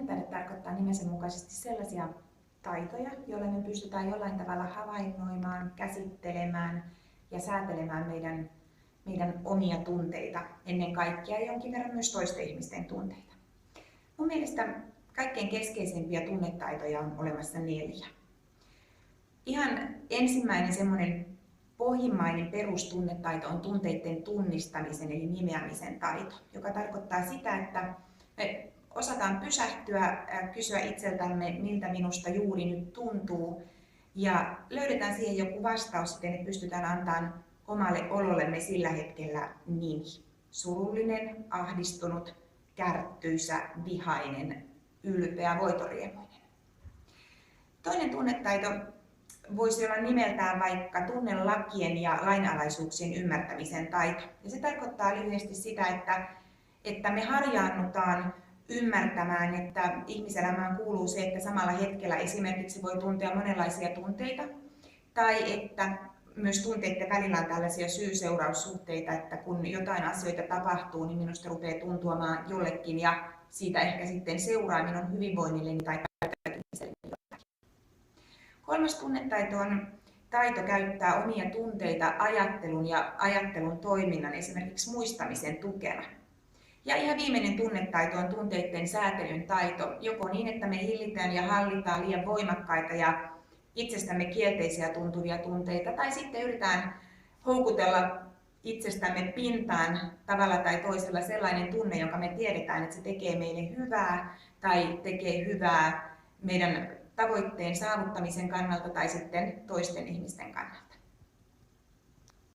Tunnetaidot tarkoittaa nimensä mukaisesti sellaisia taitoja, joilla me pystytään jollain tavalla havainnoimaan, käsittelemään ja säätelemään meidän omia tunteita, ennen kaikkea ja jonkin verran myös toisten ihmisten tunteita. Mun mielestä kaikkein keskeisimpiä tunnetaitoja on olemassa 4. Ihan ensimmäinen semmoinen pohjimmainen perustunnetaito on tunteiden tunnistamisen eli nimeämisen taito, joka tarkoittaa sitä, että me osataan pysähtyä, kysyä itseltämme, miltä minusta juuri nyt tuntuu, ja löydetään siihen joku vastaus siten, että pystytään antamaan omalle olollemme sillä hetkellä nimi. Surullinen, ahdistunut, kärttyisä, vihainen, ylpeä, voitoriemuinen. Toinen tunnetaito voisi olla nimeltään vaikka tunnelakien ja lainalaisuuksien ymmärtämisen taito. Ja se tarkoittaa lyhyesti sitä, että me harjaannutaan ymmärtämään, että ihmiselämään kuuluu se, että samalla hetkellä esimerkiksi voi tuntea monenlaisia tunteita, tai että myös tunteiden välillä on tällaisia syy-seuraussuhteita, että kun jotain asioita tapahtuu, niin minusta rupeaa tuntumaan jollekin ja siitä ehkä sitten seuraa minun hyvinvoinnilleni tai käyttäytymiselleni jotakin. 3. tunnetaito on taito käyttää omia tunteita ajattelun ja ajattelun toiminnan, esimerkiksi muistamisen tukena. Ja ihan viimeinen tunnetaito on tunteiden säätelyn taito, joko niin, että me hillitään ja hallitaan liian voimakkaita ja itsestämme kielteisiä tuntuvia tunteita, tai sitten yritetään houkutella itsestämme pintaan tavalla tai toisella sellainen tunne, jonka me tiedetään, että se tekee meille hyvää tai tekee hyvää meidän tavoitteen saavuttamisen kannalta tai sitten toisten ihmisten kannalta.